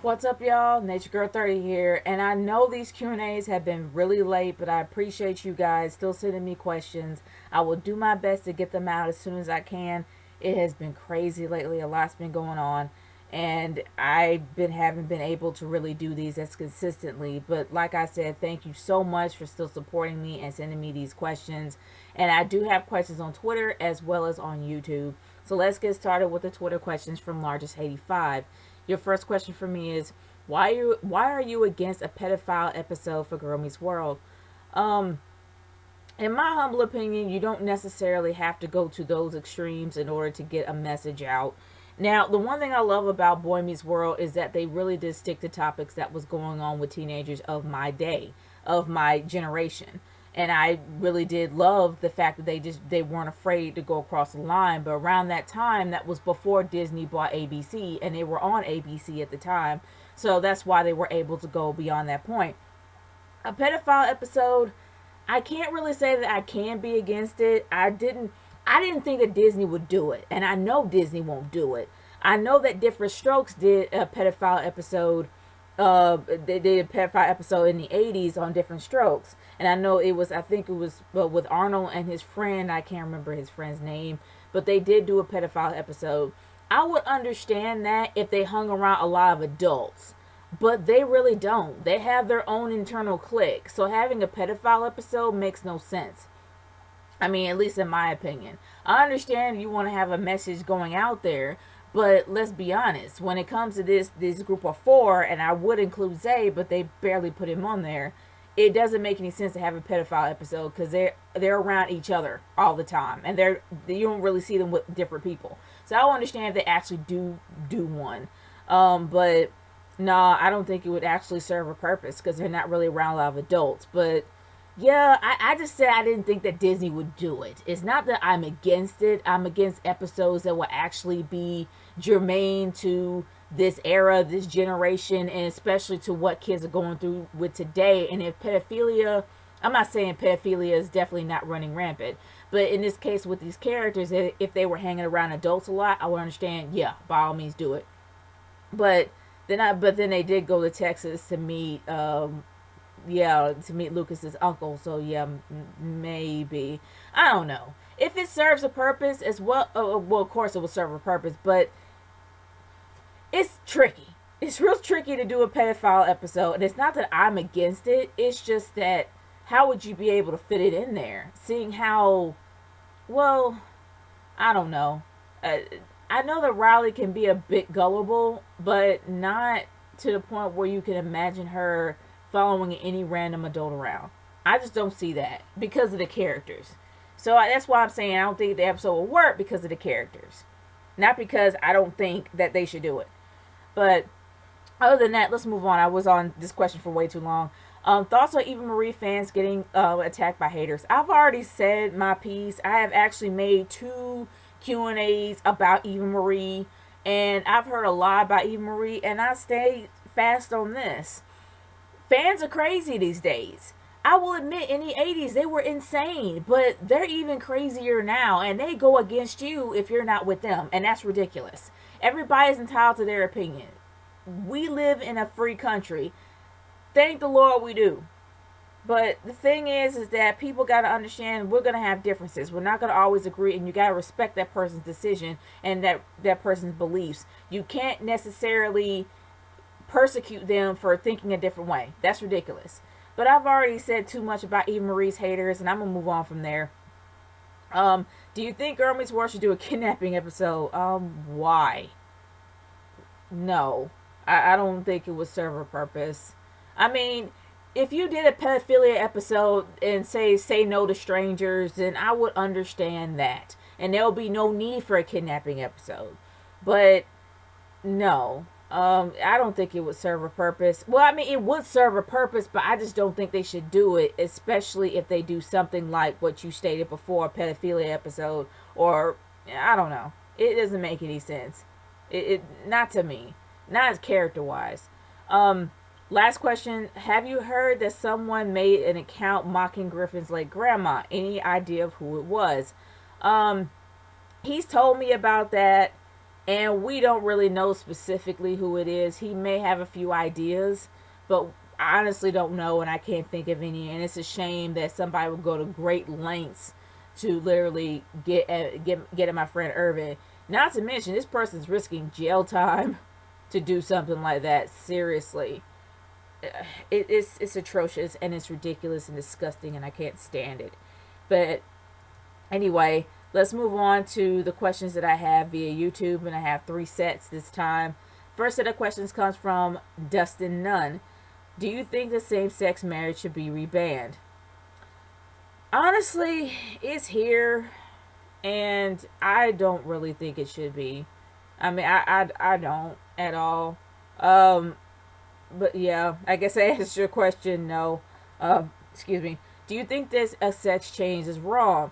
What's up, y'all? Nature Girl 30 here, and I know these Q&As have been really late, but I appreciate you guys still sending me questions. I will do my best to get them out as soon as I can. It has been crazy lately. A lot's been going on, and haven't been able to really do these as consistently. But like I said, thank you so much for still supporting me and sending me these questions. And I do have questions on Twitter as well as on YouTube. So let's get started with the Twitter questions from Largest85. Your first question for me is why are you against a pedophile episode for Girl Meets World? Um, in my humble opinion, you don't necessarily have to go to those extremes in order to get a message out. Now, the one thing I love about Boy Meets World is that they really did stick to topics that was going on with teenagers of my day, of my generation. And I really did love the fact that they weren't afraid to go across the line. But around that time, that was before Disney bought ABC, and they were on ABC at the time. So that's why they were able to go beyond that point. A pedophile episode, I can't really say that I can be against it. I didn't think that Disney would do it, and I know Disney won't do it. I know that Different Strokes did a pedophile episode. They did a pedophile episode in the 80s on Different Strokes, and I think it was with Arnold and his friend. I can't remember his friend's name, but they did do a pedophile episode. I would understand that if they hung around a lot of adults, but they really don't. They have their own internal clique, so having a pedophile episode makes no sense. I mean, at least in my opinion. I understand you want to have a message going out there, but let's be honest. When it comes to this group of four, and I would include Zay, but they barely put him on there. It doesn't make any sense to have a pedophile episode because they're around each other all the time, and you don't really see them with different people. So I understand if they actually do one, but no, I don't think it would actually serve a purpose because they're not really around a lot of adults. But yeah, I just said I didn't think that Disney would do it. It's not that I'm against it. I'm against episodes that will actually be germane to this era, this generation, and especially to what kids are going through with today. And if pedophilia, I'm not saying pedophilia is definitely not running rampant, but in this case with these characters, if they were hanging around adults a lot, I would understand, yeah, by all means do it. But then they did go to Texas to meet to meet Lucas's uncle. So yeah, maybe, I don't know if it serves a purpose as well. Well, of course it will serve a purpose, but it's tricky. It's real tricky to do a pedophile episode, and it's not that I'm against it. It's just that how would you be able to fit it in there? Seeing how, well, I don't know. I know that Riley can be a bit gullible, but not to the point where you can imagine her following any random adult around. I just don't see that because of the characters. So that's why I'm saying I don't think the episode will work because of the characters. Not because I don't think that they should do it. But other than that, let's move on. I was on this question for way too long. Thoughts on Eva Marie fans getting attacked by haters. I've already said my piece. I have actually made 2 Q&As about Eva Marie, and I've heard a lot about Eva Marie, and I stay fast on this. Fans are crazy these days. I will admit, in the 80s, they were insane, but they're even crazier now, and they go against you if you're not with them, and that's ridiculous. Everybody's entitled to their opinion. We live in a free country. Thank the Lord we do. But the thing is that people got to understand we're going to have differences. We're not going to always agree, and you got to respect that person's decision and that person's beliefs. You can't necessarily persecute them for thinking a different way. That's ridiculous. But I've already said too much about Eva Marie's haters, and I'm going to move on from there. Do you think Girl Meets World should do a kidnapping episode? Why? No. I don't think it would serve a purpose. I mean, if you did a pedophilia episode and say no to strangers, then I would understand that. And there will be no need for a kidnapping episode. But no. I don't think it would serve a purpose. Well, I mean, it would serve a purpose, but I just don't think they should do it, especially if they do something like what you stated before, a pedophilia episode, or, I don't know. It doesn't make any sense. It not to me. Not as character-wise. Last question. Have you heard that someone made an account mocking Griffin's late grandma? Any idea of who it was? Um, he's told me about that, and we don't really know specifically who it is. He may have a few ideas, but I honestly don't know, and I can't think of any. And it's a shame that somebody would go to great lengths to literally get at my friend Irvin. Not to mention, this person's risking jail time to do something like that. Seriously, it's atrocious and it's ridiculous and disgusting, and I can't stand it. But anyway, let's move on to the questions that I have via YouTube, and I have 3 sets this time. First set of questions comes from Dustin Nunn. Do you think the same-sex marriage should be rebanned? Honestly, it's here, and I don't really think it should be. I mean, I don't at all. Um, but yeah, I guess I answered your question. No. Excuse me. Do you think this a sex change is wrong?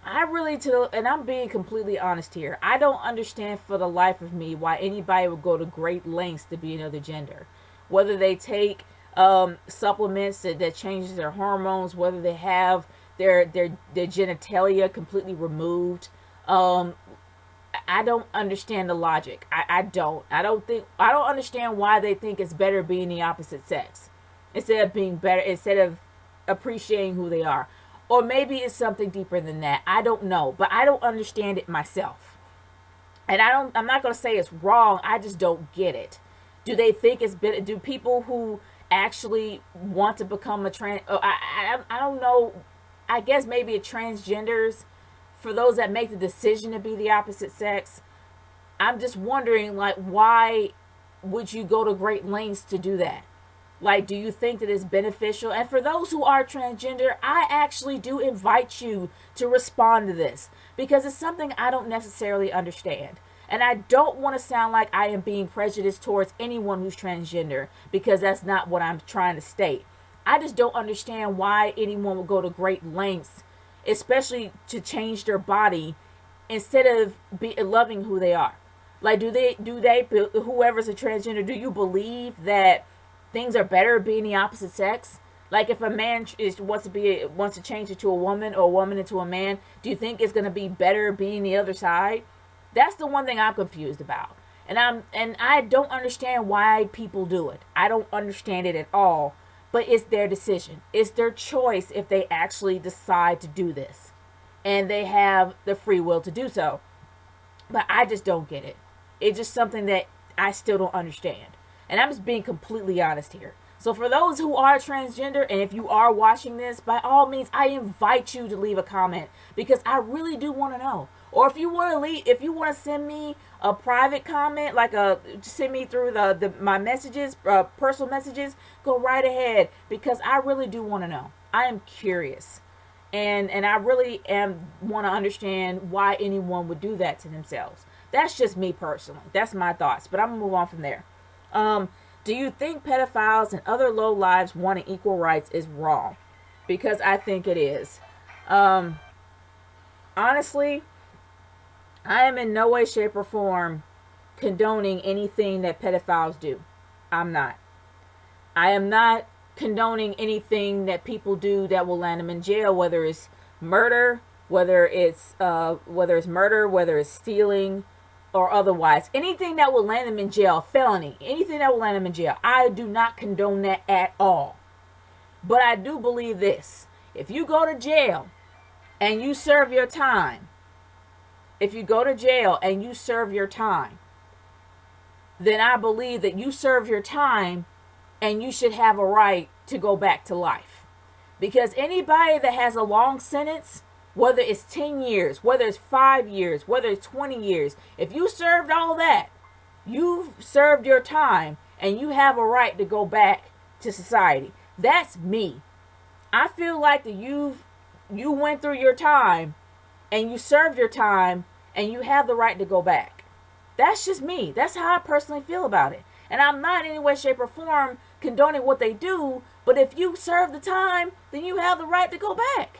I really and I'm being completely honest here. I don't understand for the life of me why anybody would go to great lengths to be another gender. Whether they take supplements that changes their hormones, whether they have their genitalia completely removed. I don't understand the logic. I don't. I don't understand why they think it's better being the opposite sex instead of appreciating who they are. Or maybe it's something deeper than that. I don't know, but I don't understand it myself. And I'm not going to say it's wrong. I just don't get it. Do they think it's better? Do people who actually want to become a trans, I don't know. I guess maybe a transgenders, for those that make the decision to be the opposite sex, I'm just wondering, like, why would you go to great lengths to do that? Like, do you think that it's beneficial? And for those who are transgender, I actually do invite you to respond to this, because it's something I don't necessarily understand. And I don't want to sound like I am being prejudiced towards anyone who's transgender, because that's not what I'm trying to state. I just don't understand why anyone would go to great lengths, especially to change their body, instead of loving who they are. Like, whoever's a transgender, do you believe that things are better being the opposite sex? Like, if a man wants to change it to a woman, or a woman into a man, do you think it's going to be better being the other side? That's the one thing I'm confused about. And I don't understand why people do it. I don't understand it at all. But it's their decision. It's their choice if they actually decide to do this. And they have the free will to do so. But I just don't get it. It's just something that I still don't understand. And I'm just being completely honest here. So for those who are transgender, and if you are watching this, by all means, I invite you to leave a comment, because I really do want to know. Or if you want to send me a private comment, send me through my messages, personal messages, go right ahead, because I really do want to know. I am curious, and I really want to understand why anyone would do that to themselves. That's just me personally. That's my thoughts, but I'm gonna move on from there. Do you think pedophiles and other low lives wanting equal rights is wrong? Because I think it is. Honestly, I am in no way, shape, or form condoning anything that pedophiles do. I'm not. I am not condoning anything that people do that will land them in jail, whether it's murder, whether it's stealing, or otherwise. Anything that will land them in jail, felony, anything that will land them in jail, I do not condone that at all. But I do believe this: if you go to jail and you serve your time, then I believe that you serve your time and you should have a right to go back to life. Because anybody that has a long sentence, whether it's 10 years, whether it's 5 years, whether it's 20 years, if you served all that, you've served your time and you have a right to go back to society. That's me. I feel like that you went through your time and you served your time and you have the right to go back. That's just me. That's how I personally feel about it. And I'm not in any way, shape, or form condoning what they do, but if you serve the time, then you have the right to go back.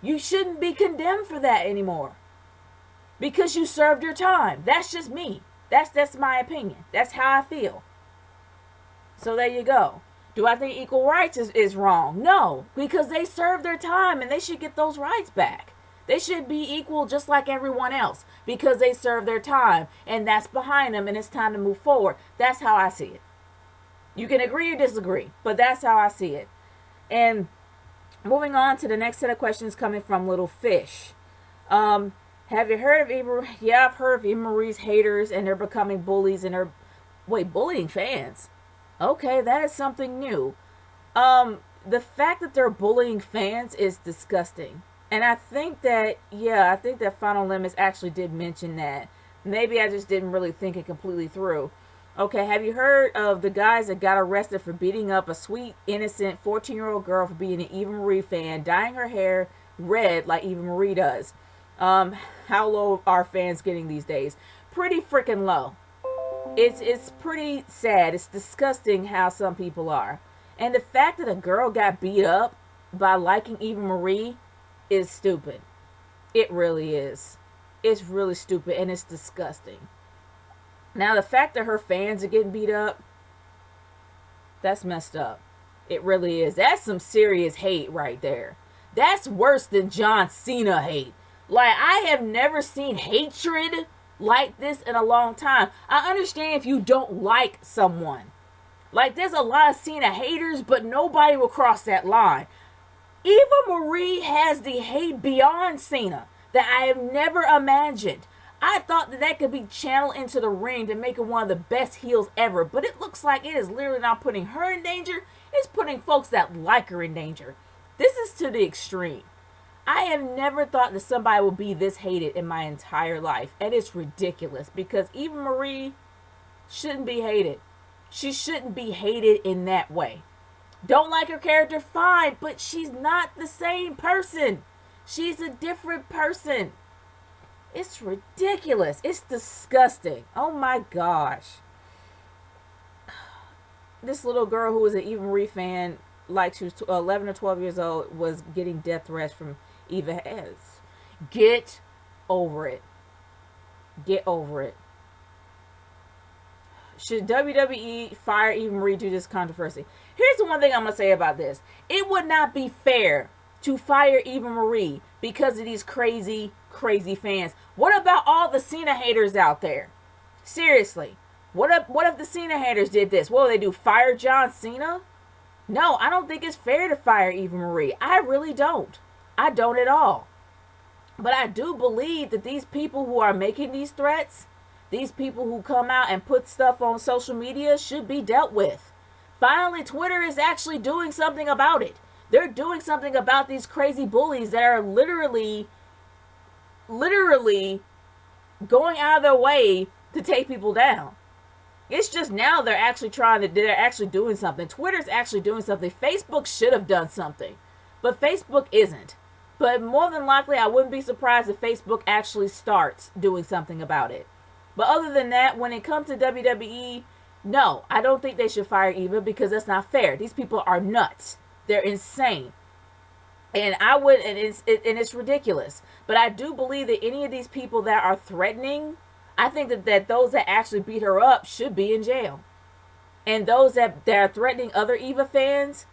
You shouldn't be condemned for that anymore, because you served your time. That's just me. That's my opinion. That's how I feel. So there you go. Do I think equal rights is wrong? No, because they served their time and they should get those rights back. They should be equal just like everyone else because they served their time and that's behind them and it's time to move forward. That's how I see it. You can agree or disagree, but that's how I see it. And moving on to the next set of questions coming from Little Fish. Have you heard of Eva? Yeah, I've heard of Eva Marie's haters and they're becoming bullies and they're, bullying fans. Okay, that is something new. The fact that they're bullying fans is disgusting. And I think that Final Limits actually did mention that. Maybe I just didn't really think it completely through. Okay, have you heard of the guys that got arrested for beating up a sweet, innocent 14-year-old girl for being an Eva Marie fan, dyeing her hair red like Eva Marie does? How low are fans getting these days? Pretty freaking low. It's pretty sad. It's disgusting how some people are. And the fact that a girl got beat up by liking Eva Marie is stupid. It really is. It's really stupid and it's disgusting. Now the fact that her fans are getting beat up, that's messed up. It really is. That's some serious hate right there. That's worse than John Cena hate. Like, I have never seen hatred like this in a long time. I understand if you don't like someone. Like, there's a lot of Cena haters, but nobody will cross that line. Eva Marie has the hate beyond Cena that I have never imagined. I thought that could be channeled into the ring to make her one of the best heels ever, but it looks like it is literally not putting her in danger. It's putting folks that like her in danger. This is to the extreme. I have never thought that somebody would be this hated in my entire life, and it's ridiculous because Eva Marie shouldn't be hated. She shouldn't be hated in that way. Don't like her character, fine, but she's not the same person. She's a different person. It's ridiculous. It's disgusting. Oh my gosh. This little girl who was an Eva Marie fan, like she was 11 or 12 years old, was getting death threats from Eva has. Get over it. Get over it. Should WWE fire Eva Marie due to this controversy? Here's the one thing I'm going to say about this. It would not be fair to fire Eva Marie because of these crazy, crazy fans. What about all the Cena haters out there? Seriously. What if the Cena haters did this? What will they do? Fire John Cena? No, I don't think it's fair to fire Eva Marie. I really don't. I don't at all. But I do believe that these people who are making these threats, these people who come out and put stuff on social media should be dealt with. Finally, Twitter is actually doing something about it. They're doing something about these crazy bullies that are literally going out of their way to take people down. It's just now they're actually doing something. Twitter's actually doing something. Facebook should have done something, but Facebook isn't. But more than likely, I wouldn't be surprised if Facebook actually starts doing something about it. But other than that, when it comes to WWE, no, I don't think they should fire Eva because that's not fair. These people are nuts. They're insane. And it's ridiculous. But I do believe that any of these people that are threatening, I think that those that actually beat her up should be in jail. And those that are threatening other Eva fans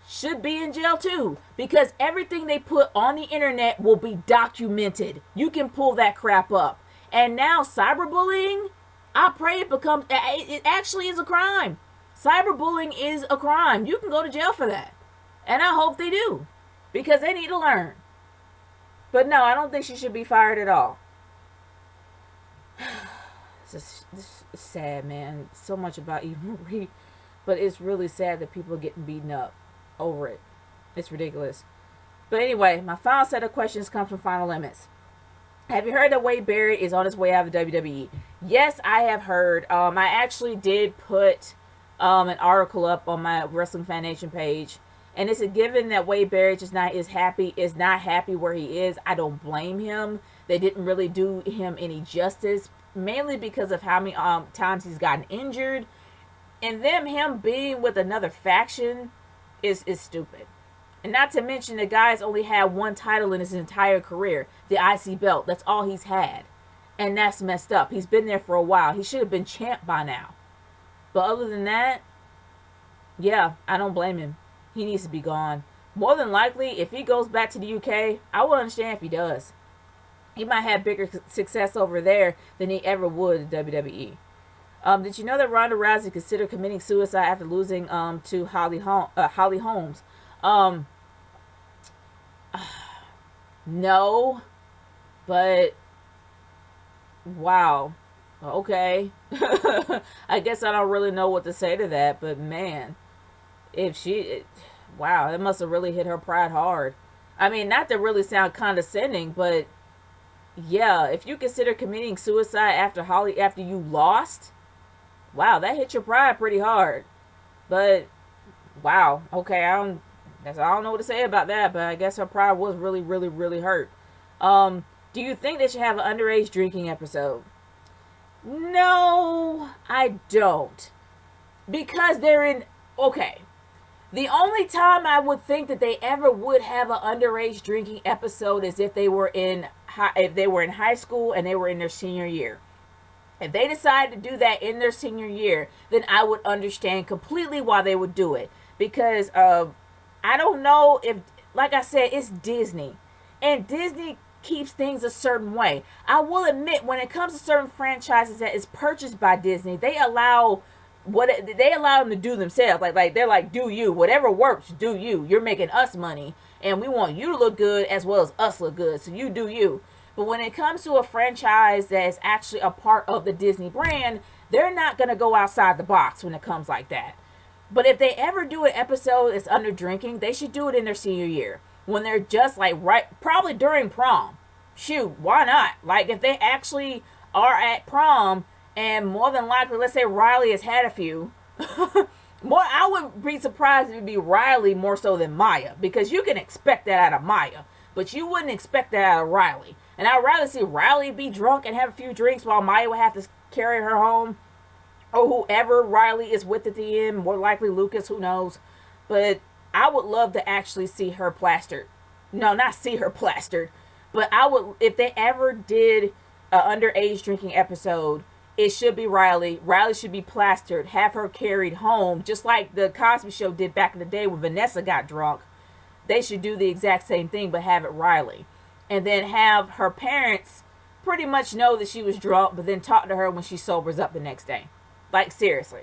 should be in jail too. Because everything they put on the internet will be documented. You can pull that crap up. And now cyberbullying, I pray it actually is a crime. Cyberbullying is a crime. You can go to jail for that. And I hope they do. Because they need to learn. But no, I don't think she should be fired at all. This is sad, man. So much about Eva Marie. But it's really sad that people are getting beaten up over it. It's ridiculous. But anyway, my final set of questions comes from Final Limits. Have you heard that Wade Barrett is on his way out of the WWE? Yes, I have heard. I actually did put an article up on my Wrestling Fan Nation page. And it's a given that Wade Barrett is not happy where he is. I don't blame him. They didn't really do him any justice, mainly because of how many times he's gotten injured. And then him being with another faction is stupid. And not to mention the guy's only had one title in his entire career, the IC belt. That's all he's had. And that's messed up. He's been there for a while. He should have been champ by now. But other than that, Yeah, I don't blame him. He needs to be gone. More than likely, if he goes back to the UK, I will understand if he does. He might have bigger success over there than he ever would in WWE. Did you know that Ronda Rousey considered committing suicide after losing to Holly Holmes? Um, no, but wow. Okay. I guess I don't really know what to say to that, but man, if she, wow, it must have really hit her pride hard. I mean, not to really sound condescending, but yeah, if you consider committing suicide after you lost, wow, that hit your pride pretty hard. But wow, okay, I don't know what to say about that, but I guess her pride was really, really, really hurt. Do you think they should have an underage drinking episode? No, I don't. Because they're in, okay. The only time I would think that they ever would have an underage drinking episode is if they were in high school and they were in their senior year. If they decided to do that in their senior year, then I would understand completely why they would do it. Because I don't know if, like I said, it's Disney. And Disney keeps things a certain way. I will admit, when it comes to certain franchises that is purchased by Disney, they allow them to do themselves. Like they're like, do you, whatever works, do you. You're making us money, and we want you to look good as well as us look good. So you do you. But when it comes to a franchise that is actually a part of the Disney brand, they're not gonna go outside the box when it comes like that. But if they ever do an episode that's under drinking, they should do it in their senior year when they're just like probably during prom. Shoot, why not? Like if they actually are at prom, and more than likely, let's say Riley has had a few. I would be surprised if it would be Riley more so than Maya, because you can expect that out of Maya, but you wouldn't expect that out of Riley. And I'd rather see Riley be drunk and have a few drinks while Maya would have to carry her home, or whoever Riley is with at the end, more likely Lucas, who knows. But I would love to actually see her plastered. No, not see her plastered, but I would, if they ever did an underage drinking episode, it should be Riley. Riley should be plastered, have her carried home, just like the Cosby Show did back in the day when Vanessa got drunk. They should do the exact same thing, but have it Riley. And then have her parents pretty much know that she was drunk, but then talk to her when she sobers up the next day. Like, seriously.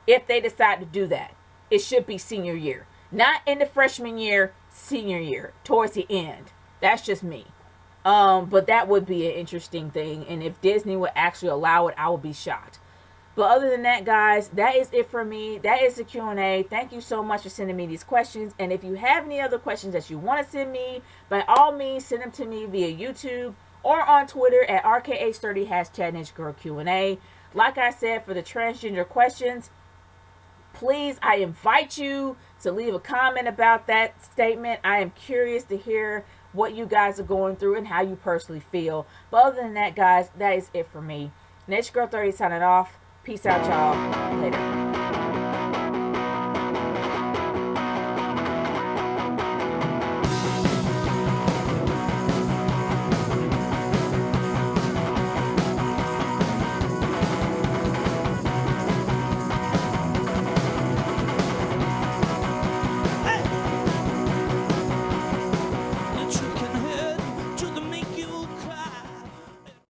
If they decide to do that, it should be senior year. Not in the freshman year, senior year, towards the end. That's just me. But that would be an interesting thing. And if Disney would actually allow it, I would be shocked. But other than that, guys, that is it for me. That is the Q&A. Thank you so much for sending me these questions. And if you have any other questions that you want to send me, by all means, send them to me via YouTube or on Twitter at RKH30 #NatureGirlQ&A. Like I said, for the transgender questions, please, I invite you to leave a comment about that statement. I am curious to hear what you guys are going through and how you personally feel. But other than that, guys, that is it for me. Nature Girl 30 signing off. Peace out, y'all. Later.